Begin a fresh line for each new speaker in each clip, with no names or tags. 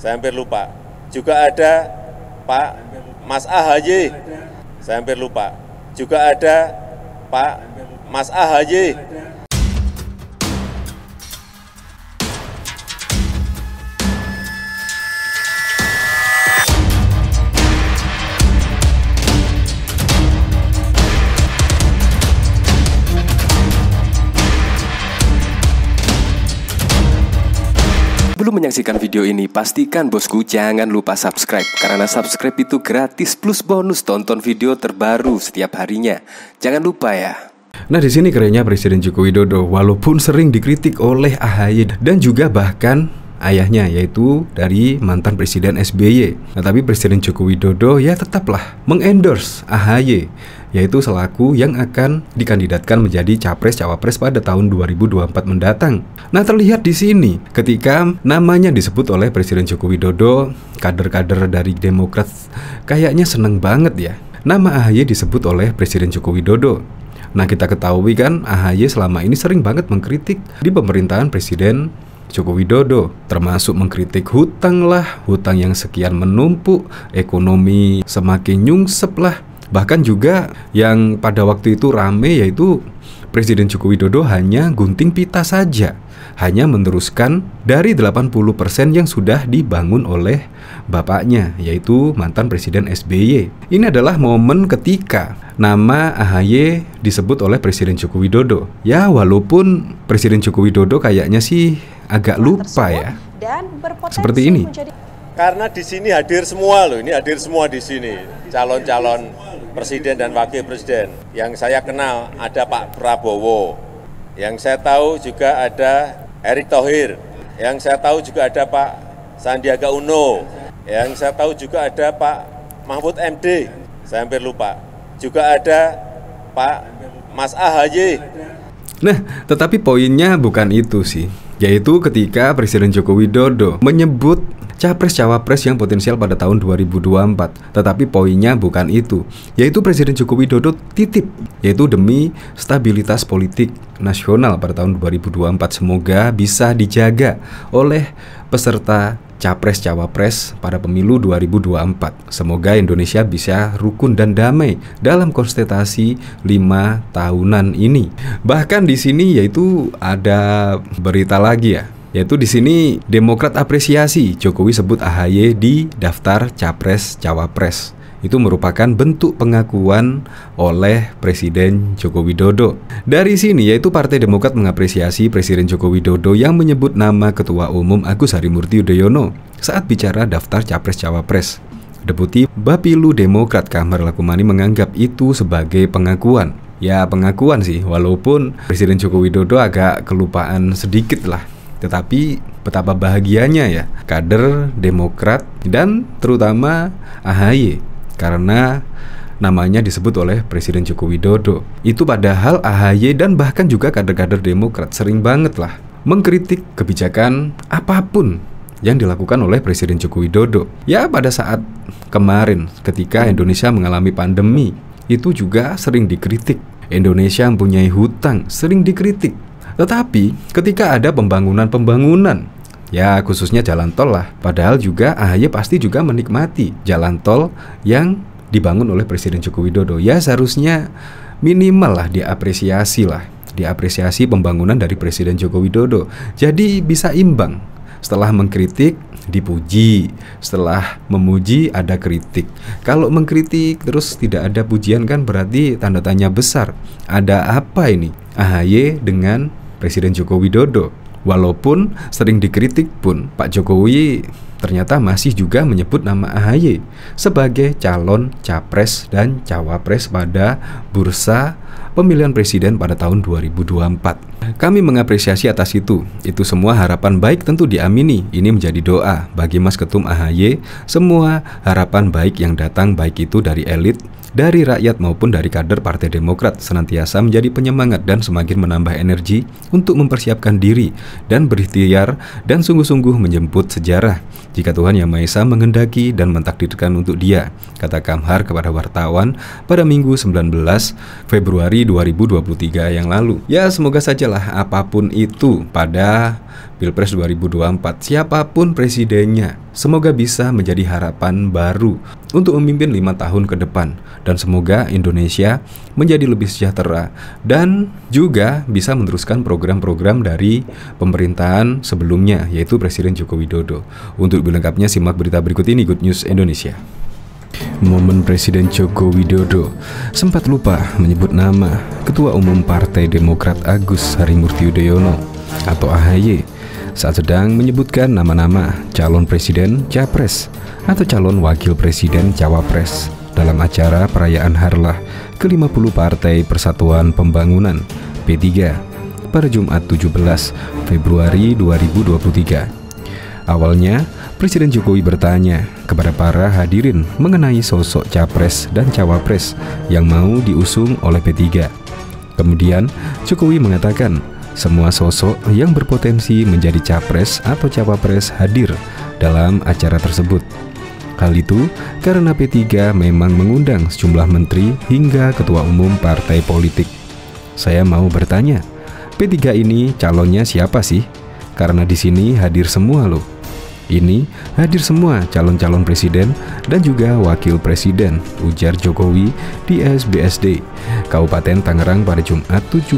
saya hampir lupa. Juga ada Pak Mas AHY, saya hampir lupa. Juga ada Pak Mas AHY.
Sebelum menyaksikan video ini, pastikan bosku jangan lupa subscribe. Karena subscribe itu gratis plus bonus tonton video terbaru setiap harinya. Jangan lupa ya.
Nah, di sini kerennya Presiden Joko Widodo, walaupun sering dikritik oleh AHY dan juga bahkan ayahnya, yaitu dari mantan Presiden SBY. Nah, tapi Presiden Joko Widodo ya tetaplah mengendorse AHY, yaitu selaku yang akan dikandidatkan menjadi capres-cawapres pada tahun 2024 mendatang. Nah, terlihat di sini ketika namanya disebut oleh Presiden Joko Widodo, kader-kader dari Demokrat kayaknya seneng banget ya nama AHY disebut oleh Presiden Joko Widodo. Nah, kita ketahui kan AHY selama ini sering banget mengkritik di pemerintahan Presiden Joko Widodo, termasuk mengkritik hutang lah, hutang yang sekian menumpuk, ekonomi semakin nyungsep lah. Bahkan juga yang pada waktu itu rame yaitu Presiden Joko Widodo hanya gunting pita saja, hanya meneruskan dari 80% yang sudah dibangun oleh bapaknya, yaitu mantan Presiden SBY. Ini adalah momen ketika nama AHY disebut oleh Presiden Joko Widodo. Ya, walaupun Presiden Joko Widodo kayaknya sih agak lupa ya. Seperti ini.
Karena di sini hadir semua loh, ini hadir semua di sini. Calon-calon presiden dan wakil presiden. Yang saya kenal ada Pak Prabowo. Yang saya tahu juga ada Erick Thohir. Yang saya tahu juga ada Pak Sandiaga Uno. Yang saya tahu juga ada Pak Mahfud MD. Saya hampir lupa. Juga ada Pak Mas AHY.
Nah, tetapi poinnya bukan itu sih, yaitu ketika Presiden Joko Widodo menyebut capres-cawapres yang potensial pada tahun 2024. Tetapi poinnya bukan itu, yaitu Presiden Joko Widodo titip, yaitu demi stabilitas politik nasional pada tahun 2024 semoga bisa dijaga oleh peserta capres-cawapres pada pemilu 2024. Semoga Indonesia bisa rukun dan damai dalam konsultasi 5 tahunan ini. Bahkan di sini yaitu ada berita lagi ya, yaitu di sini Demokrat apresiasi Jokowi sebut AHY di daftar capres-cawapres. Itu merupakan bentuk pengakuan oleh Presiden Joko Widodo. Dari sini yaitu Partai Demokrat mengapresiasi Presiden Joko Widodo yang menyebut nama Ketua Umum Agus Harimurti Yudhoyono saat bicara daftar capres-cawapres. Deputi Bapilu Demokrat Kamhar Lakumani menganggap itu sebagai pengakuan. Ya, pengakuan sih, walaupun Presiden Joko Widodo agak kelupaan sedikit lah. Tetapi betapa bahagianya ya kader Demokrat dan terutama AHY karena namanya disebut oleh Presiden Joko Widodo. Itu padahal AHY dan bahkan juga kader-kader Demokrat sering banget lah mengkritik kebijakan apapun yang dilakukan oleh Presiden Joko Widodo. Ya, pada saat kemarin ketika Indonesia mengalami pandemi, itu juga sering dikritik. Indonesia mempunyai hutang, sering dikritik. Tetapi ketika ada pembangunan, ya khususnya jalan tol lah, padahal juga AHY pasti juga menikmati jalan tol yang dibangun oleh Presiden Joko Widodo. Ya seharusnya minimal lah diapresiasi pembangunan dari Presiden Joko Widodo. Jadi bisa imbang. Setelah mengkritik dipuji, setelah memuji ada kritik. Kalau mengkritik terus tidak ada pujian kan berarti tanda tanya besar. Ada apa ini AHY dengan Presiden Joko Widodo? Walaupun sering dikritik pun Pak Jokowi ternyata masih juga menyebut nama AHY sebagai calon capres dan cawapres pada bursa pemilihan presiden pada tahun 2024. Kami mengapresiasi atas itu. Itu semua harapan baik tentu diamini. Ini menjadi doa bagi Mas Ketum AHY. Semua harapan baik yang datang baik itu dari elit, dari rakyat maupun dari kader Partai Demokrat senantiasa menjadi penyemangat dan semakin menambah energi untuk mempersiapkan diri dan berikhtiar dan sungguh-sungguh menjemput sejarah jika Tuhan Yang Maha Esa menghendaki dan mentakdirkan untuk dia, kata Kamhar kepada wartawan pada Minggu 19 Februari 2023 yang lalu. Ya semoga sajalah apapun itu pada Pilpres 2024, siapapun presidennya, semoga bisa menjadi harapan baru untuk memimpin 5 tahun ke depan. Dan semoga Indonesia menjadi lebih sejahtera dan juga bisa meneruskan program-program dari pemerintahan sebelumnya, yaitu Presiden Joko Widodo. Untuk lebih lengkapnya simak berita berikut ini, Good News Indonesia. Momen Presiden Joko Widodo sempat lupa menyebut nama Ketua Umum Partai Demokrat Agus Harimurti Yudhoyono atau AHY saat sedang menyebutkan nama-nama calon presiden Capres atau calon wakil presiden Cawapres dalam acara perayaan Harlah ke-50 Partai Persatuan Pembangunan P3 pada Jumat 17 Februari 2023. Awalnya, Presiden Jokowi bertanya kepada para hadirin mengenai sosok Capres dan Cawapres yang mau diusung oleh P3. Kemudian, Jokowi mengatakan semua sosok yang berpotensi menjadi Capres atau Cawapres hadir dalam acara tersebut. Hal itu karena P3 memang mengundang sejumlah menteri hingga ketua umum partai politik. Saya mau bertanya, P3 ini calonnya siapa sih? Karena di sini hadir semua loh. Ini hadir semua calon-calon presiden dan juga wakil presiden, ujar Jokowi di SBSD Kabupaten Tangerang pada Jumat 17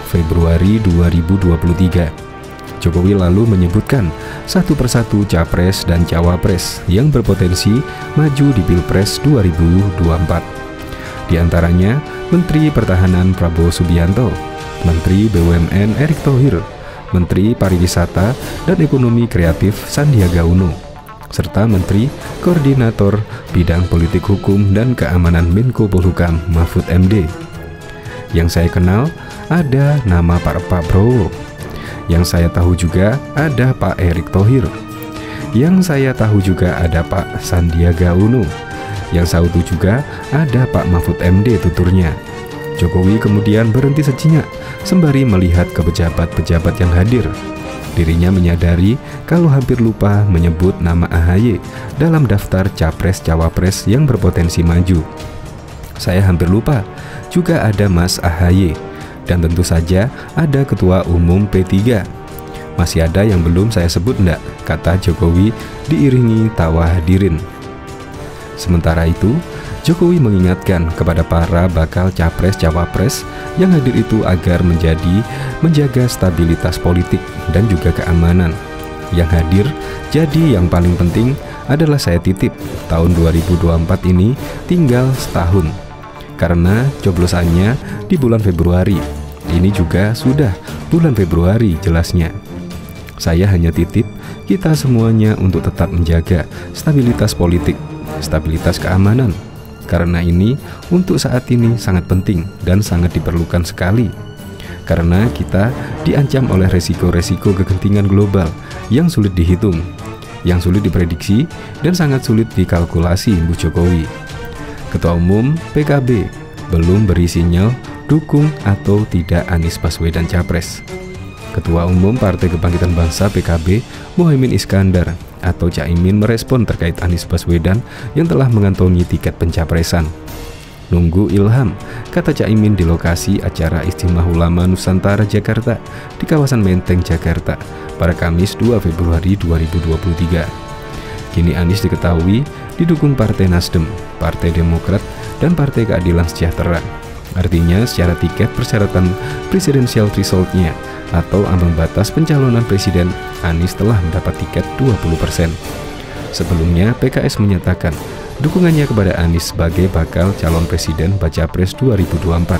Februari 2023. Jokowi lalu menyebutkan satu persatu Capres dan Cawapres yang berpotensi maju di Pilpres 2024. Di antaranya Menteri Pertahanan Prabowo Subianto, Menteri BUMN Erick Thohir, Menteri Pariwisata dan Ekonomi Kreatif Sandiaga Uno, serta Menteri Koordinator Bidang Politik Hukum dan Keamanan Menko Polhukam Mahfud MD. Yang saya kenal ada nama Pak Prabowo. Yang saya tahu juga ada Pak Erick Thohir. Yang saya tahu juga ada Pak Sandiaga Uno. Yang saya tahu juga ada Pak Mahfud MD, tuturnya. Jokowi kemudian berhenti sejenak sembari melihat ke pejabat-pejabat yang hadir. Dirinya menyadari kalau hampir lupa menyebut nama AHY dalam daftar Capres-Cawapres yang berpotensi maju. Saya hampir lupa juga ada Mas AHY, dan tentu saja ada Ketua Umum P3. Masih ada yang belum saya sebut enggak, kata Jokowi diiringi tawa hadirin. Sementara itu, Jokowi mengingatkan kepada para bakal Capres-Cawapres yang hadir itu agar menjaga stabilitas politik dan juga keamanan. Yang hadir, jadi yang paling penting adalah saya titip tahun 2024 ini tinggal setahun. Karena coblosannya di bulan Februari. Ini juga sudah bulan Februari jelasnya. Saya hanya titip kita semuanya untuk tetap menjaga stabilitas politik, stabilitas keamanan. Karena ini untuk saat ini sangat penting dan sangat diperlukan sekali. Karena kita diancam oleh resiko-resiko kegentingan global yang sulit dihitung, yang sulit diprediksi, dan sangat sulit dikalkulasi, Bu Jokowi. Ketua Umum PKB belum beri sinyal dukung atau tidak Anies Baswedan Capres. Ketua Umum Partai Kebangkitan Bangsa PKB Muhaimin Iskandar atau Caimin merespon terkait Anies Baswedan yang telah mengantongi tiket pencapresan. Nunggu ilham, kata Caimin di lokasi acara Istimewa Ulama Nusantara Jakarta di kawasan Menteng, Jakarta pada Kamis 2 Februari 2023. Kini Anies diketahui didukung Partai Nasdem, Partai Demokrat, dan Partai Keadilan Sejahtera. Artinya secara tiket persyaratan presidential threshold-nya atau ambang batas pencalonan presiden, Anies telah mendapat tiket 20%. Sebelumnya PKS menyatakan dukungannya kepada Anies sebagai bakal calon presiden baca pres 2024.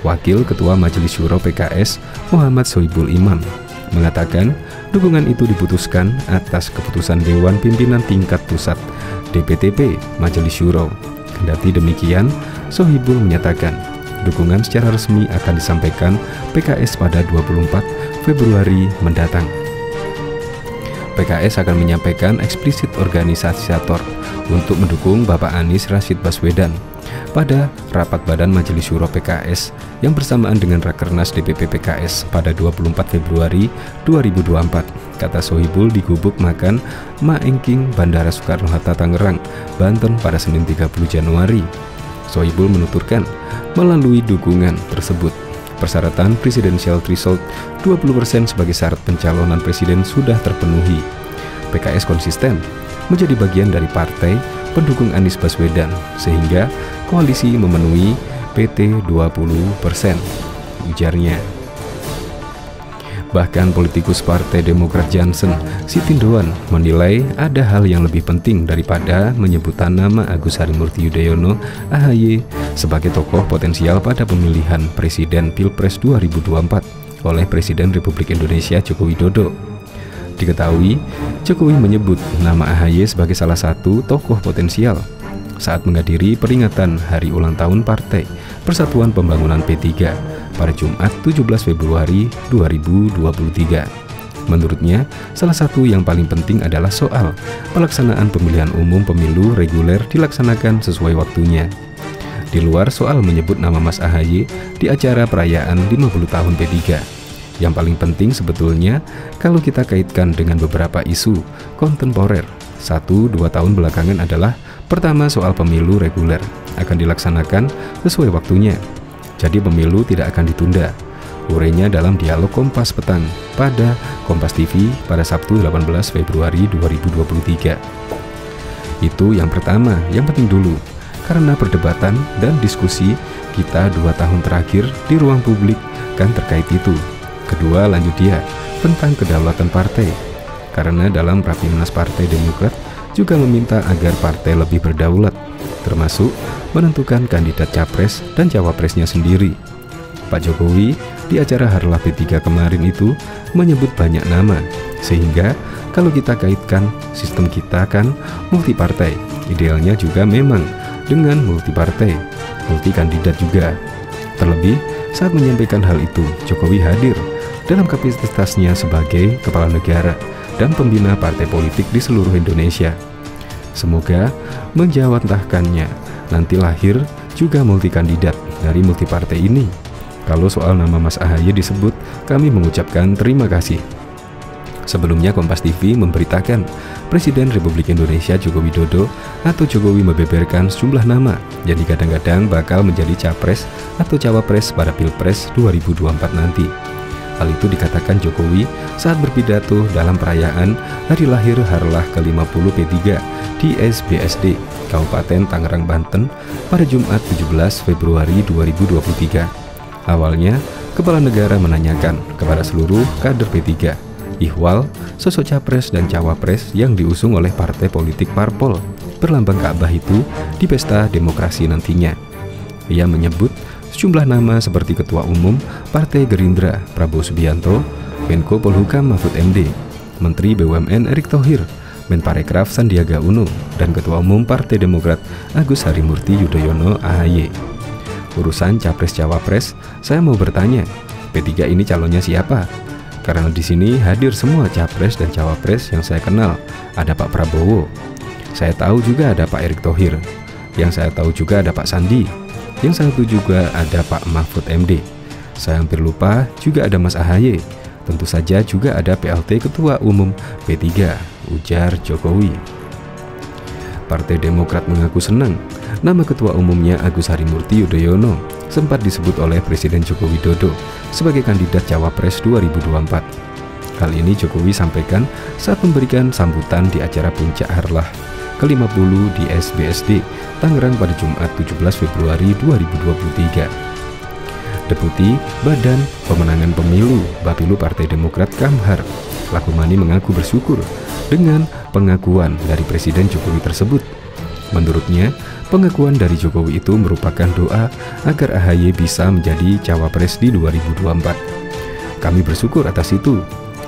Wakil Ketua Majelis Syuro PKS Muhammad Sohibul Imam mengatakan dukungan itu diputuskan atas keputusan Dewan Pimpinan Tingkat Pusat DPTP Majelis Syuro. Kendati demikian, Sohibul menyatakan dukungan secara resmi akan disampaikan PKS pada 24 Februari mendatang. PKS akan menyampaikan eksplisit organisator untuk mendukung Bapak Anies Rashid Baswedan pada rapat Badan Majelis Syuro PKS yang bersamaan dengan Rakernas DPP PKS pada 24 Februari 2024, kata Sohibul di Gubuk Makan Ma Engking Bandara Soekarno-Hatta Tangerang, Banten pada Senin 30 Januari. Sohibul menuturkan, melalui dukungan tersebut, persyaratan presidensial threshold 20% sebagai syarat pencalonan presiden sudah terpenuhi. PKS konsisten menjadi bagian dari partai pendukung Anies Baswedan, sehingga koalisi memenuhi PT 20%, ujarnya. Bahkan politikus Partai Demokrat Jansen Sitindoan menilai ada hal yang lebih penting daripada menyebutan nama Agus Harimurti Yudhoyono (AHY) sebagai tokoh potensial pada pemilihan Presiden Pilpres 2024 oleh Presiden Republik Indonesia Joko Widodo. Diketahui, Jokowi menyebut nama AHY sebagai salah satu tokoh potensial saat menghadiri peringatan Hari Ulang Tahun Partai Persatuan Pembangunan P3 pada Jumat 17 Februari 2023. Menurutnya, salah satu yang paling penting adalah soal pelaksanaan pemilihan umum pemilu reguler dilaksanakan sesuai waktunya. Di luar soal menyebut nama Mas AHY di acara perayaan 50 tahun P3. Yang paling penting sebetulnya kalau kita kaitkan dengan beberapa isu kontemporer 1-2 tahun belakangan adalah pertama soal pemilu reguler akan dilaksanakan sesuai waktunya. Jadi pemilu tidak akan ditunda. Urainya dalam dialog Kompas Petang pada Kompas TV pada Sabtu 18 Februari 2023. Itu yang pertama, yang penting dulu. Karena perdebatan dan diskusi kita 2 tahun terakhir di ruang publik kan terkait itu. Kedua, lanjut dia tentang kedaulatan partai. Karena dalam Rapimnas Partai Demokrat juga meminta agar partai lebih berdaulat, termasuk menentukan kandidat capres dan cawapresnya sendiri. Pak Jokowi di acara Harlah P3 kemarin itu menyebut banyak nama, sehingga kalau kita kaitkan sistem kita kan multipartai, idealnya juga memang dengan multipartai, multi kandidat juga. Terlebih saat menyampaikan hal itu, Jokowi hadir dalam kapasitasnya sebagai kepala negara dan pembina partai politik di seluruh Indonesia. Semoga menjawantahkannya nanti lahir juga multi kandidat dari multipartai ini. Kalau soal nama Mas AHY disebut, kami mengucapkan terima kasih. Sebelumnya Kompas TV memberitakan Presiden Republik Indonesia Joko Widodo atau Jokowi membeberkan sejumlah nama yang kadang-kadang bakal menjadi capres atau cawapres pada Pilpres 2024 nanti. Hal itu dikatakan Jokowi saat berpidato dalam perayaan hari lahir Harlah ke-50 P3 di SBSD, Kabupaten Tangerang, Banten pada Jumat 17 Februari 2023. Awalnya, Kepala Negara menanyakan kepada seluruh kader P3, ihwal sosok capres dan cawapres yang diusung oleh partai politik parpol berlambang Ka'bah itu di pesta demokrasi nantinya. Ia menyebut sejumlah nama seperti Ketua Umum Partai Gerindra Prabowo Subianto, Menko Polhukam Mahfud MD, Menteri BUMN Erick Thohir, Menparekraf Sandiaga Uno, dan Ketua Umum Partai Demokrat Agus Harimurti Yudhoyono (AHY). Urusan capres-cawapres, saya mau bertanya, P3 ini calonnya siapa? Karena di sini hadir semua capres dan cawapres yang saya kenal. Ada Pak Prabowo, saya tahu juga ada Pak Erick Thohir, yang saya tahu juga ada Pak Sandi, yang satu juga ada Pak Mahfud MD. Saya hampir lupa juga ada Mas AHY. Tentu saja juga ada PLT Ketua Umum P3, ujar Jokowi. Partai Demokrat mengaku senang nama Ketua Umumnya Agus Harimurti Yudhoyono sempat disebut oleh Presiden Joko Widodo sebagai kandidat Cawapres 2024. Hal ini Jokowi sampaikan saat memberikan sambutan di acara Puncak Harlah ke-50 di SBSD Tangerang pada Jumat 17 Februari 2023. Deputi Badan Pemenangan Pemilu Bapilu Partai Demokrat Kamhar Lakumani mengaku bersyukur dengan pengakuan dari Presiden Jokowi tersebut. Menurutnya, pengakuan dari Jokowi itu merupakan doa agar AHY bisa menjadi cawapres di 2024. Kami bersyukur atas itu.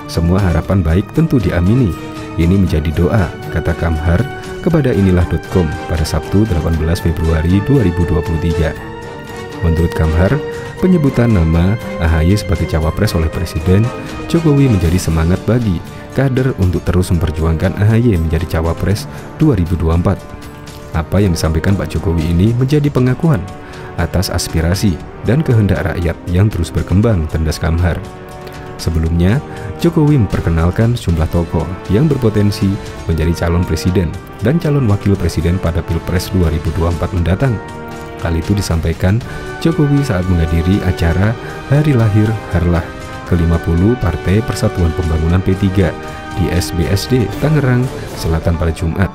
Semua harapan baik tentu diamini. Ini menjadi doa, kata Kamhar kepada inilah.com pada Sabtu 18 Februari 2023. Menurut Kamhar, penyebutan nama AHY sebagai cawapres oleh Presiden Jokowi menjadi semangat bagi kader untuk terus memperjuangkan AHY menjadi cawapres 2024. Apa yang disampaikan Pak Jokowi ini menjadi pengakuan atas aspirasi dan kehendak rakyat yang terus berkembang, tendas Kamhar. Sebelumnya, Jokowi memperkenalkan sejumlah tokoh yang berpotensi menjadi calon presiden dan calon wakil presiden pada Pilpres 2024 mendatang. Hal itu disampaikan Jokowi saat menghadiri acara Hari Lahir Harlah ke-50 Partai Persatuan Pembangunan P3 di SBSD Tangerang Selatan pada Jumat.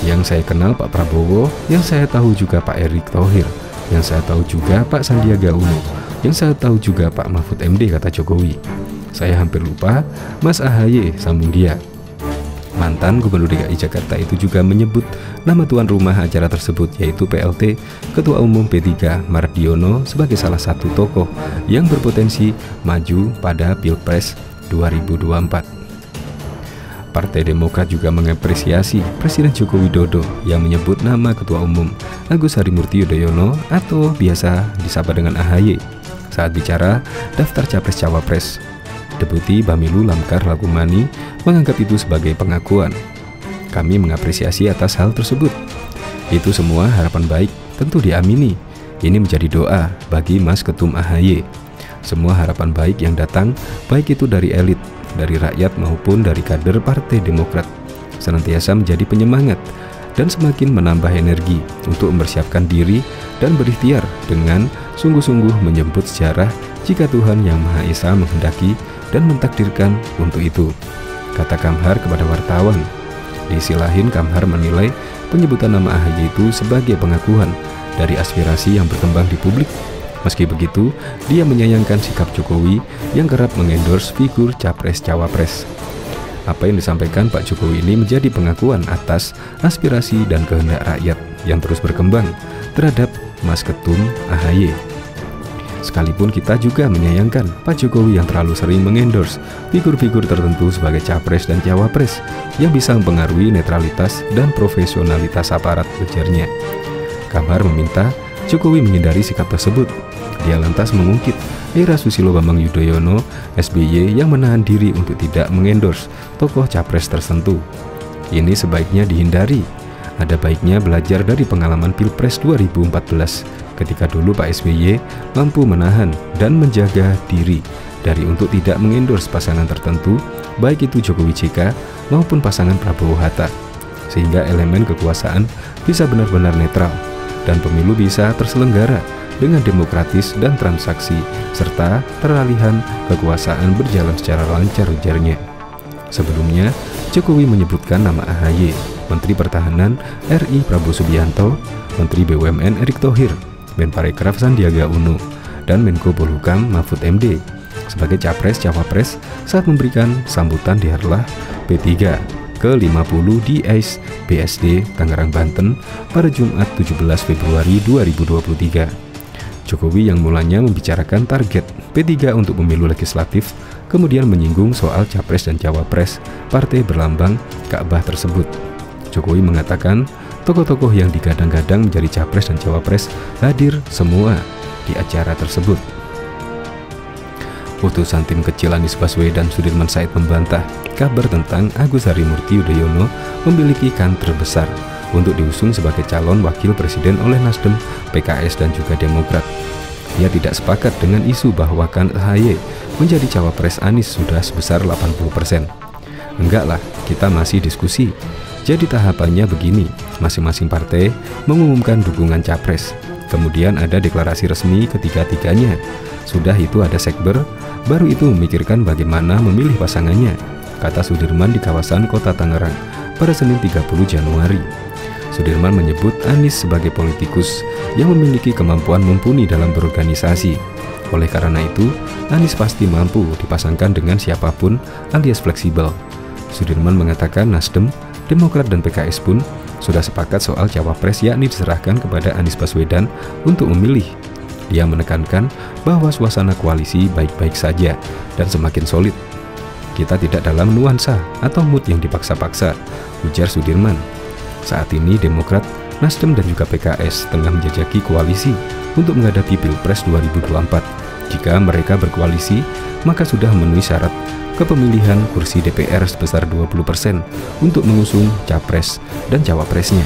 Yang saya kenal Pak Prabowo, yang saya tahu juga Pak Erick Thohir, yang saya tahu juga Pak Sandiaga Uno, yang saya tahu juga Pak Mahfud MD, kata Jokowi. Saya hampir lupa Mas AHY, sambung dia. Mantan Gubernur DKI Jakarta itu juga menyebut nama tuan rumah acara tersebut, yaitu PLT Ketua Umum P3 Mardiono sebagai salah satu tokoh yang berpotensi maju pada Pilpres 2024. Partai Demokrat juga mengapresiasi Presiden Joko Widodo yang menyebut nama Ketua Umum Agus Harimurti Yudhoyono atau biasa disapa dengan AHY saat bicara daftar Capres-Cawapres. Deputi Bamilu Lamkar Lagumani menganggap itu sebagai pengakuan. Kami mengapresiasi atas hal tersebut. Itu semua harapan baik, tentu diamini. Ini menjadi doa bagi Mas Ketum AHY. Semua harapan baik yang datang, baik itu dari elit, dari rakyat maupun dari kader Partai Demokrat, senantiasa menjadi penyemangat dan semakin menambah energi untuk mempersiapkan diri dan berikhtiar dengan sungguh-sungguh menyebut sejarah jika Tuhan Yang Maha Esa menghendaki dan mentakdirkan untuk itu, kata Kamhar kepada wartawan. Di sisi lain, Kamhar menilai penyebutan nama AHY itu sebagai pengakuan dari aspirasi yang berkembang di publik. Meski begitu, dia menyayangkan sikap Jokowi yang kerap mengendorse figur Capres-Cawapres. Apa yang disampaikan Pak Jokowi ini menjadi pengakuan atas aspirasi dan kehendak rakyat yang terus berkembang terhadap Mas Ketum AHY. Sekalipun kita juga menyayangkan Pak Jokowi yang terlalu sering mengendorse figur-figur tertentu sebagai capres dan cawapres yang bisa mempengaruhi netralitas dan profesionalitas aparat, ujarnya. Kamhar meminta Jokowi menghindari sikap tersebut. Dia lantas mengungkit era Susilo Bambang Yudhoyono SBY yang menahan diri untuk tidak mengendorse tokoh capres tertentu. Ini sebaiknya dihindari. Ada baiknya belajar dari pengalaman Pilpres 2014 ketika dulu Pak SBY mampu menahan dan menjaga diri dari untuk tidak mengendorse pasangan tertentu, baik itu Jokowi JK maupun pasangan Prabowo Hatta, sehingga elemen kekuasaan bisa benar-benar netral dan pemilu bisa terselenggara dengan demokratis dan transaksi serta peralihan kekuasaan berjalan secara lancar, ujarnya. Sebelumnya, Jokowi menyebutkan nama AHY, Menteri Pertahanan RI Prabowo Subianto, Menteri BUMN Erick Thohir, Menparekraf Sandiaga Uno, dan Menko Polhukam Mahfud MD sebagai Capres-Cawapres saat memberikan sambutan di Harlah P3 ke-50 di SBSD Tangerang, Banten pada Jumat 17 Februari 2023. Jokowi yang mulanya membicarakan target P3 untuk pemilu legislatif kemudian menyinggung soal Capres dan Cawapres partai berlambang Ka'bah tersebut. Jokowi mengatakan tokoh-tokoh yang digadang-gadang menjadi Capres dan Cawapres hadir semua di acara tersebut. Utusan tim kecil Anies Baswedan Sudirman Said membantah kabar tentang Agus Harimurti Yudhoyono memiliki kantor besar untuk diusung sebagai calon wakil presiden oleh Nasdem, PKS, dan juga Demokrat. Dia tidak sepakat dengan isu bahwa kan AHY menjadi cawapres Anies sudah sebesar 80%. Enggak lah, kita masih diskusi. Jadi tahapannya begini, masing-masing partai mengumumkan dukungan capres. Kemudian ada deklarasi resmi ketiga-tiganya. Sudah itu ada sekber, baru itu memikirkan bagaimana memilih pasangannya, kata Sudirman di kawasan Kota Tangerang pada Senin 30 Januari. Sudirman menyebut Anies sebagai politikus yang memiliki kemampuan mumpuni dalam berorganisasi. Oleh karena itu, Anies pasti mampu dipasangkan dengan siapapun alias fleksibel. Sudirman mengatakan Nasdem, Demokrat, dan PKS pun sudah sepakat soal cawapres yakni diserahkan kepada Anies Baswedan untuk memilih. Dia menekankan bahwa suasana koalisi baik-baik saja dan semakin solid. Kita tidak dalam nuansa atau mood yang dipaksa-paksa, ujar Sudirman. Saat ini Demokrat, Nasdem, dan juga PKS tengah menjajaki koalisi untuk menghadapi Pilpres 2024. Jika mereka berkoalisi, maka sudah memenuhi syarat kepemilihan kursi DPR sebesar 20% untuk mengusung capres dan cawapresnya.